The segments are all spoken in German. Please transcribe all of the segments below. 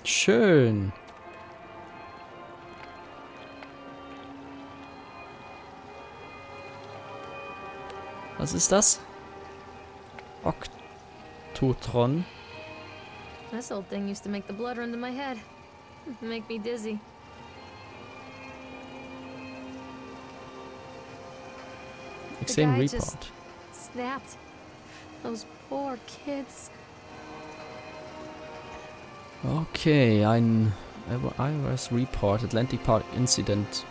Schön. Was ist das? Oktotron. This old thing used to make the blood run to my head. Make me dizzy. Exam guy report. just snapped. Those poor kids. Okay, ein IRS Report, Atlantic Park Incident.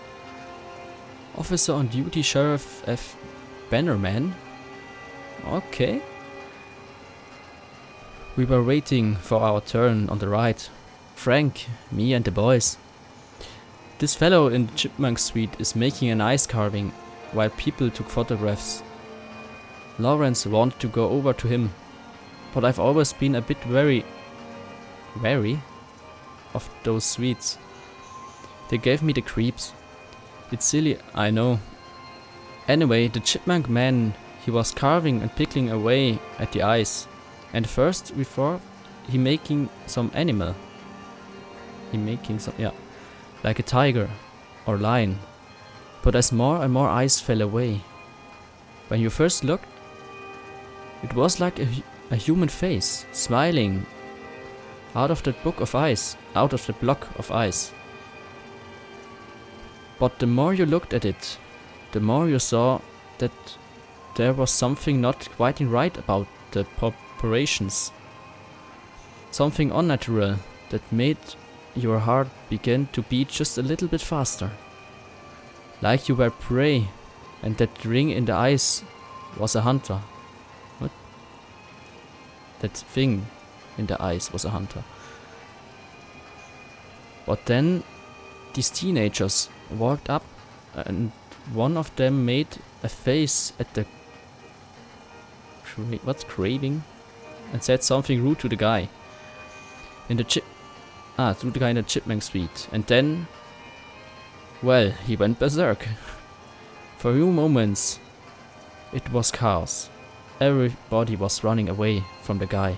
Officer on Duty, Sheriff F. Bannerman. Okay. We were waiting for our turn on the right. Frank, me and the boys. This fellow in the chipmunk suite is making an ice carving while people took photographs. Lawrence wanted to go over to him, but I've always been a bit wary of those sweets. They gave me the creeps. It's silly, I know. Anyway, the chipmunk man, he was carving and pickling away at the ice. And first we thought he making some animal. Like a tiger or lion. But as more and more ice fell away, when you first looked, it was like a human face, smiling out of that block of ice. But the more you looked at it, the more you saw that there was something not quite right about the preparations. Something unnatural that made your heart begin to beat just a little bit faster. Like you were prey, and that ring in the ice was a hunter. What? That thing in the ice was a hunter. But then these teenagers walked up, and one of them made a face at the craving, and said something rude to the guy in the chipmunk suite, and then, well, he went berserk. For a few moments, it was chaos. Everybody was running away from the guy,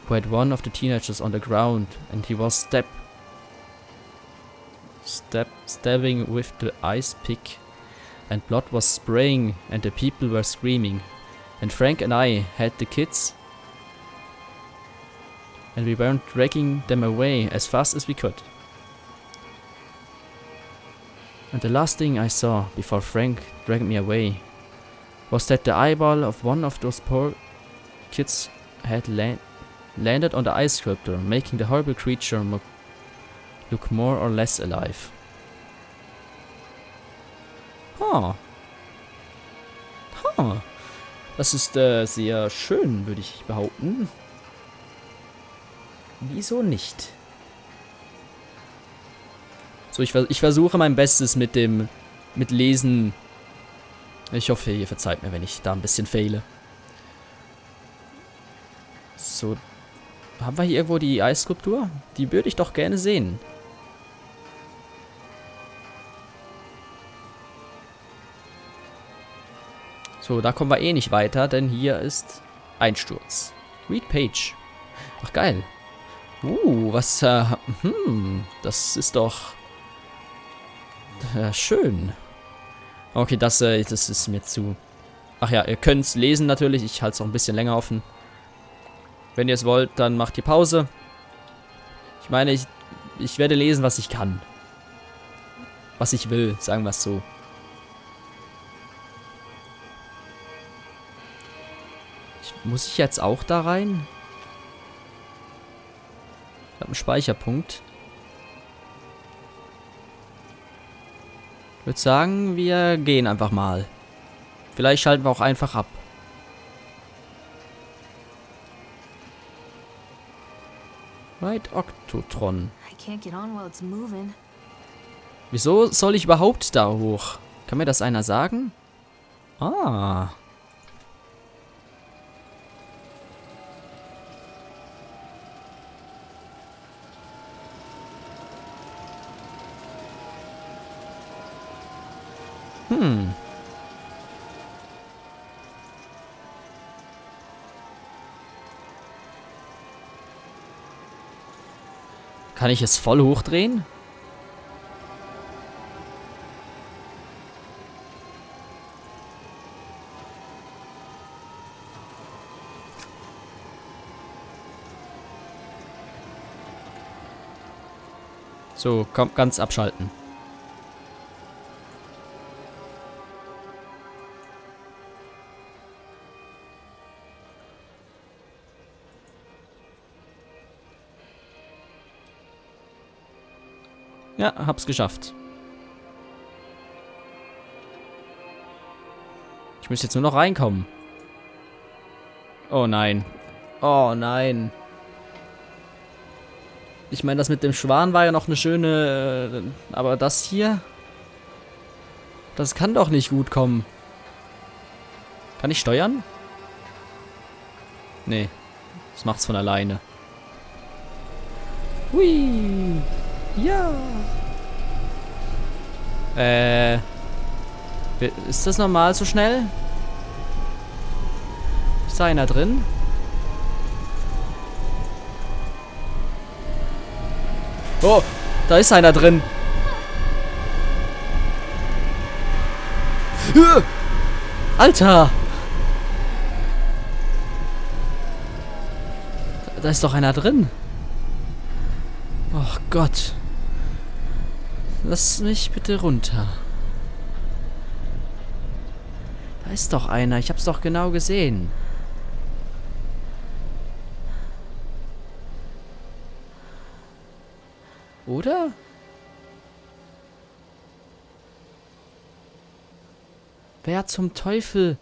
who had one of the teenagers on the ground, and he was stabbing with the ice pick, and blood was spraying, and the people were screaming. And Frank and I had the kids, and we weren't dragging them away as fast as we could. And the last thing I saw before Frank dragged me away was that the eyeball of one of those poor kids had landed on the ice sculpture, making the horrible creature look more or less alive. Das ist sehr schön, würde ich behaupten. Wieso nicht? So, ich versuche mein Bestes mit Lesen. Ich hoffe, ihr verzeiht mir, wenn ich da ein bisschen fehle. So, haben wir hier irgendwo die Eisskulptur? Die würde ich doch gerne sehen. So, da kommen wir eh nicht weiter, denn hier ist Einsturz. Read Page. Ach, geil. Was, das ist doch schön. Okay, das ist mir zu... Ach ja, ihr könnt es lesen natürlich, ich halte es auch ein bisschen länger offen. Wenn ihr es wollt, dann macht die Pause. Ich meine, ich werde lesen, was ich kann. Was ich will, sagen wir es so. Muss ich jetzt auch da rein? Ich habe einen Speicherpunkt. Ich würde sagen, wir gehen einfach mal. Vielleicht schalten wir auch einfach ab. Right, Oktotron. Wieso soll ich überhaupt da hoch? Kann mir das einer sagen? Ah. Kann ich es voll hochdrehen? So, komm, ganz abschalten. Ja, hab's geschafft. Ich muss jetzt nur noch reinkommen. Oh nein. Oh nein. Ich meine, das mit dem Schwan war ja noch eine schöne... aber das hier... Das kann doch nicht gut kommen. Kann ich steuern? Nee. Das macht's von alleine. Hui. Ja. Ist das normal so schnell? Ist da einer drin? Oh, da ist einer drin. Alter! Da ist doch einer drin. Oh Gott. Lass mich bitte runter. Da ist doch einer. Ich hab's doch genau gesehen. Oder? Wer zum Teufel?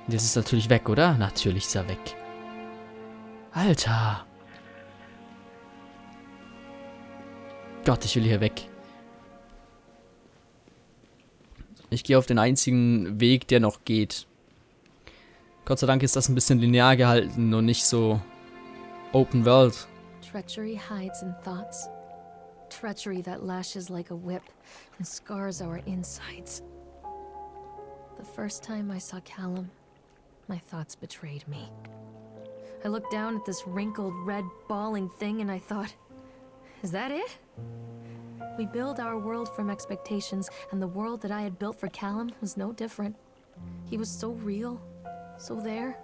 Jetzt ist natürlich weg, oder? Natürlich ist er weg. Alter. Gott, ich will hier weg. Ich gehe auf den einzigen Weg, der noch geht. Gott sei Dank ist das ein bisschen linear gehalten und nicht so Open World. Treachery hides in thoughts. Treachery that lashes like a whip and scars our insides. The first time I saw Callum, my thoughts betrayed me. I looked down at this wrinkled, red, bawling thing and I thought, is that it? We build our world from expectations, and the world that I had built for Callum was no different. He was so real, so there,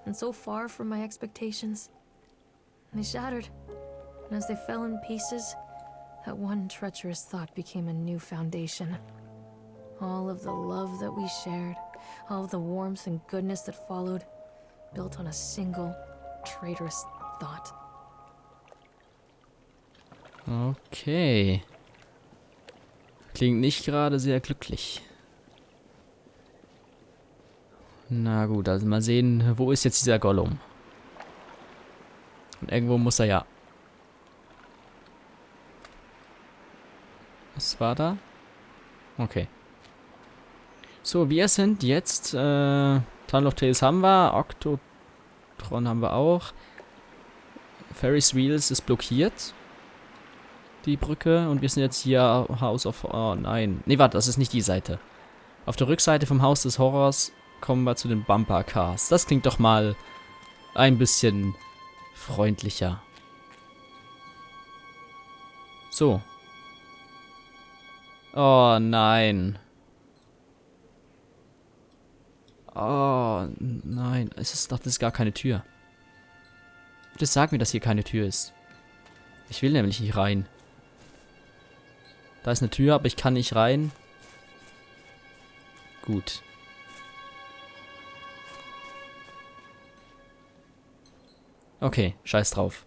and so far from my expectations. They shattered, and as they fell in pieces, that one treacherous thought became a new foundation. All of the love that we shared, all of the warmth and goodness that followed, built on a single, traitorous thought. Okay. Klingt nicht gerade sehr glücklich. Na gut, also mal sehen, wo ist jetzt dieser Gollum? Und irgendwo muss er ja. Was war da? Okay. So, wir sind jetzt, Tunnel of Tales haben wir, Octotron haben wir auch. Ferris Wheels ist blockiert. Die Brücke. Und wir sind jetzt hier House of... Oh nein. Nee, warte, das ist nicht die Seite. Auf der Rückseite vom Haus des Horrors kommen wir zu den Bumper Cars. Das klingt doch mal ein bisschen freundlicher. So. Oh nein. Oh nein. Ich dachte, das ist gar keine Tür. Bitte sag mir, dass hier keine Tür ist. Ich will nämlich nicht rein. Da ist eine Tür, aber ich kann nicht rein. Gut. Okay, scheiß drauf.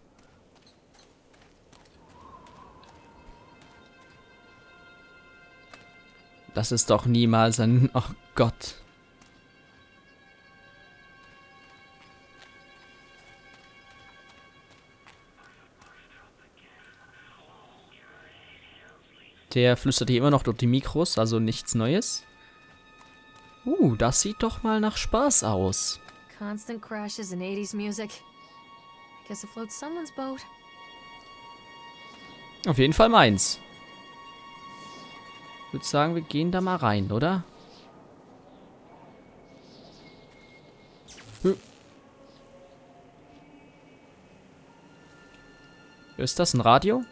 Das ist doch niemals ein... Oh Gott. Der flüstert hier immer noch durch die Mikros, also nichts Neues. Das sieht doch mal nach Spaß aus. Constant crashes in 80s music. I guess it floats someone's boat. Auf jeden Fall meins. Ich würde sagen, wir gehen da mal rein, oder? Ist das ein Radio?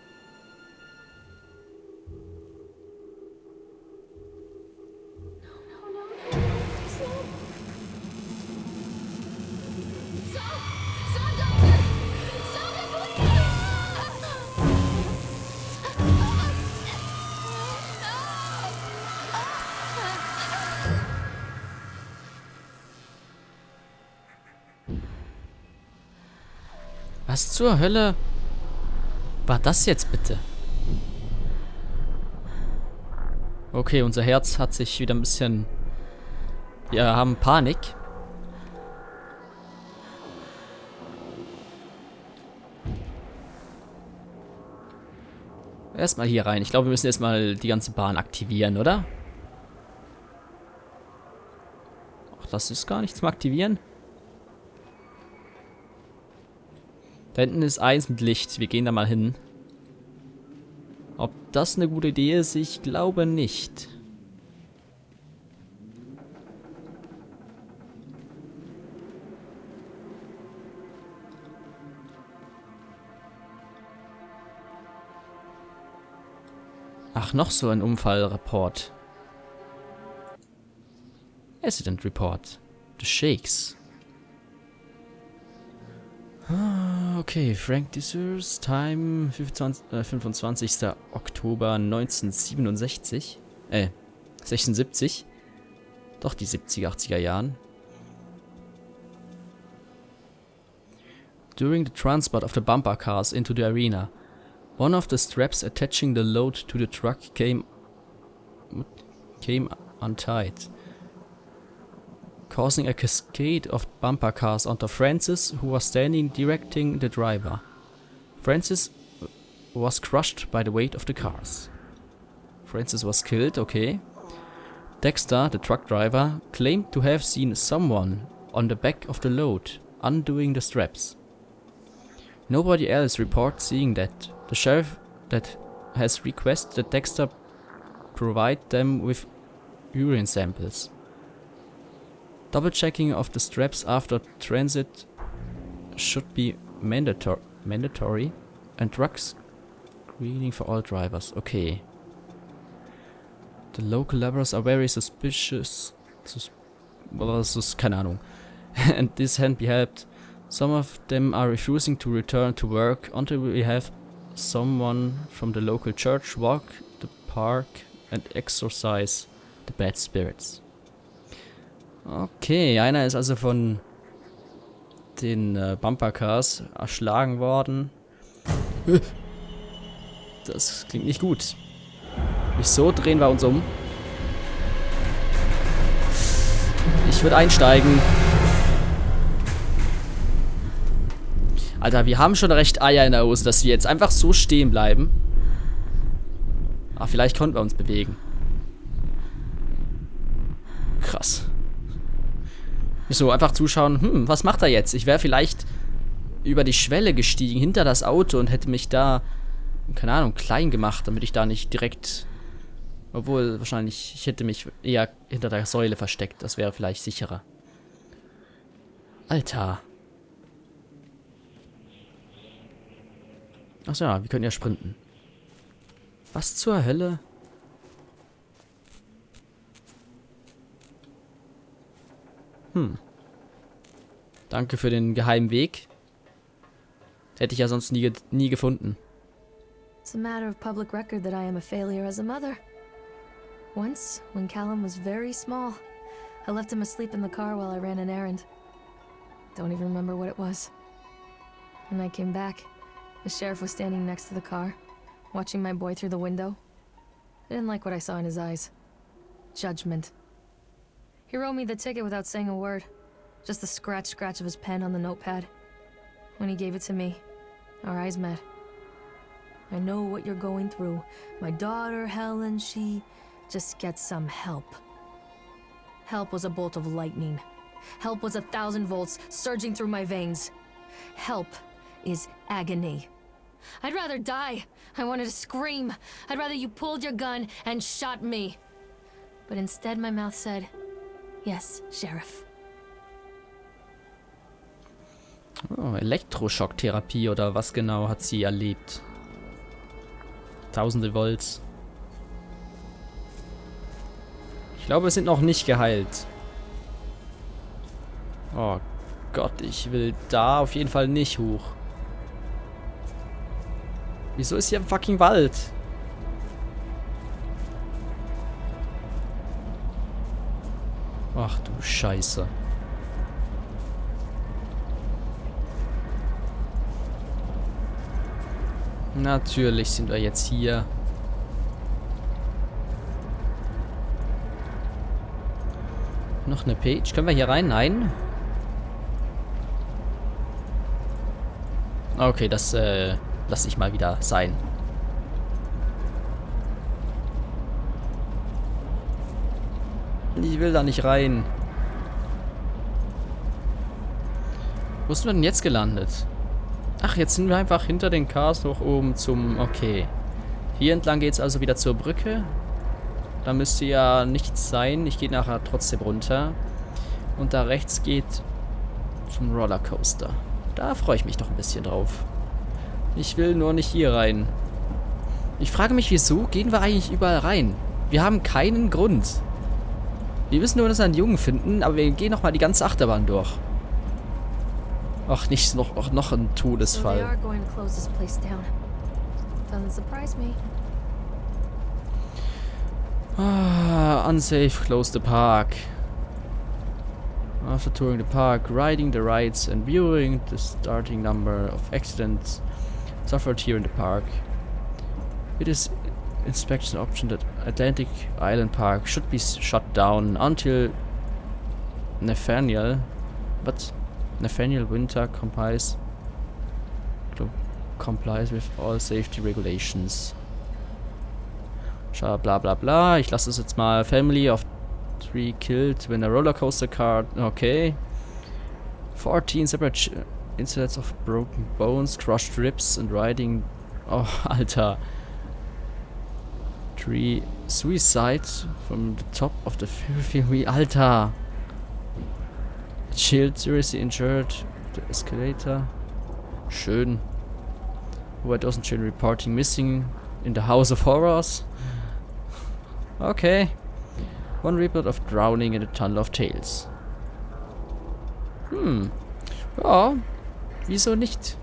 Was zur Hölle war das jetzt bitte? Okay, unser Herz hat sich wieder ein bisschen... Wir haben Panik. Erstmal hier rein. Ich glaube, wir müssen erstmal die ganze Bahn aktivieren, oder? Ach, das ist gar nichts zum Aktivieren. Da hinten ist eins mit Licht. Wir gehen da mal hin. Ob das eine gute Idee ist, ich glaube nicht. Ach, noch so ein Unfallreport. Accident Report. The Shakes. Okay, Frank Dessers, Time 25. Oktober 1967. 76. Doch die 70er, 80er Jahren. During the transport of the bumper cars into the arena, one of the straps attaching the load to the truck came untied, causing a cascade of bumper cars onto Francis, who was standing directing the driver. Francis was crushed by the weight of the cars. Francis was killed, okay. Dexter, the truck driver, claimed to have seen someone on the back of the load, undoing the straps. Nobody else reports seeing that. The sheriff that has requested that Dexter provide them with urine samples. Double checking of the straps after transit should be mandatory and drug screening for all drivers. Okay. The local laborers are very suspicious. Well, das ist keine Ahnung. And this can't be helped. Some of them are refusing to return to work until we have someone from the local church walk the park and exorcise the bad spirits. Okay, einer ist also von den Bumpercars erschlagen worden. Das klingt nicht gut. Wieso drehen wir uns um? Ich würde einsteigen. Alter, wir haben schon recht Eier in der Hose, dass wir jetzt einfach so stehen bleiben. Ah, vielleicht konnten wir uns bewegen. Krass. So, einfach zuschauen, was macht er jetzt? Ich wäre vielleicht über die Schwelle gestiegen, hinter das Auto und hätte mich da, keine Ahnung, klein gemacht, damit ich da nicht direkt... Obwohl, wahrscheinlich, ich hätte mich eher hinter der Säule versteckt. Das wäre vielleicht sicherer. Alter. Achso, ja, wir können ja sprinten. Was zur Hölle? Danke für den geheimen Weg. Hätte ich ja sonst nie gefunden. It's a matter of public record that I am a failure as a mother. Once, when Callum was very small, I left him asleep in the car while I ran an errand. Don't even remember what it was. When I came back, the sheriff was standing next to the car, watching my boy through the window. I didn't like what I saw in his eyes. Judgment. He wrote me the ticket without saying a word. Just the scratch of his pen on the notepad. When he gave it to me, our eyes met. I know what you're going through. My daughter, Helen, she just gets some help. Help was a bolt of lightning. Help was 1,000 volts surging through my veins. Help is agony. I'd rather die. I wanted to scream. I'd rather you pulled your gun and shot me. But instead my mouth said, yes, Sheriff. Oh, Elektroschocktherapie oder was genau hat sie erlebt? Tausende Volts. Ich glaube, wir sind noch nicht geheilt. Oh Gott, ich will da auf jeden Fall nicht hoch. Wieso ist hier ein fucking Wald? Ach du Scheiße. Natürlich sind wir jetzt hier. Noch eine Page. Können wir hier rein? Nein. Okay, das lasse ich mal wieder sein. Ich will da nicht rein. Wo sind wir denn jetzt gelandet? Ach, jetzt sind wir einfach hinter den Cars noch oben zum... Okay. Hier entlang geht es also wieder zur Brücke. Da müsste ja nichts sein. Ich gehe nachher trotzdem runter. Und da rechts geht zum Rollercoaster. Da freue ich mich doch ein bisschen drauf. Ich will nur nicht hier rein. Ich frage mich, wieso gehen wir eigentlich überall rein? Wir haben keinen Grund. Wir müssen nur unseren Jungen finden, aber wir gehen nochmal die ganze Achterbahn durch. Ach, nicht noch ein Todesfall. Unsafe, close the park. After touring the park, riding the rides and viewing the starting number of accidents suffered here in the park, it is inspection option that Atlantic Island Park should be shut down until Nathaniel Winter complies with all safety regulations. Bla bla bla. Ich lasse es jetzt mal. Family of 3 killed when a roller coaster car. Okay. 14 separate incidents of broken bones, crushed ribs and riding. Oh, Alter. 3 suicide from the top of the Ferry. Alter. Child seriously injured. The escalator. Schön. Why doesn't Jane reporting missing in the House of Horrors? Okay. 1 report of drowning in a tunnel of tales. Ja. Wieso nicht?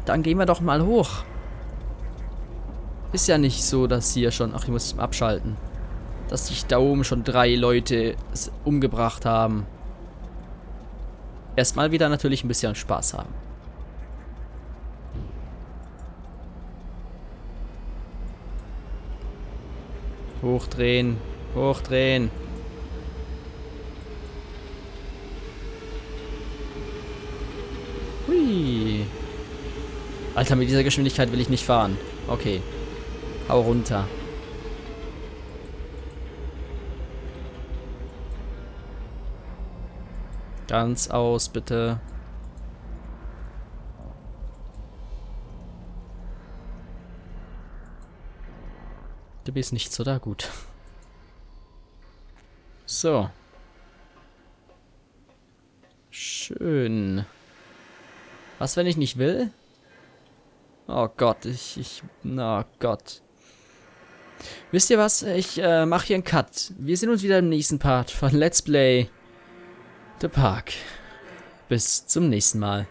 Dann gehen wir doch mal hoch. Ist ja nicht so, dass hier schon... Ach, ich muss es abschalten. Dass sich da oben schon 3 Leute umgebracht haben. Erstmal wieder natürlich ein bisschen Spaß haben. Hochdrehen. Hochdrehen. Hui. Alter, mit dieser Geschwindigkeit will ich nicht fahren. Okay. Hau runter. Ganz aus, bitte. Du bist nicht so da gut. So. Schön. Was, wenn ich nicht will? Oh Gott, oh Gott. Wisst ihr was? Ich mache hier einen Cut. Wir sehen uns wieder im nächsten Part von Let's Play The Park. Bis zum nächsten Mal.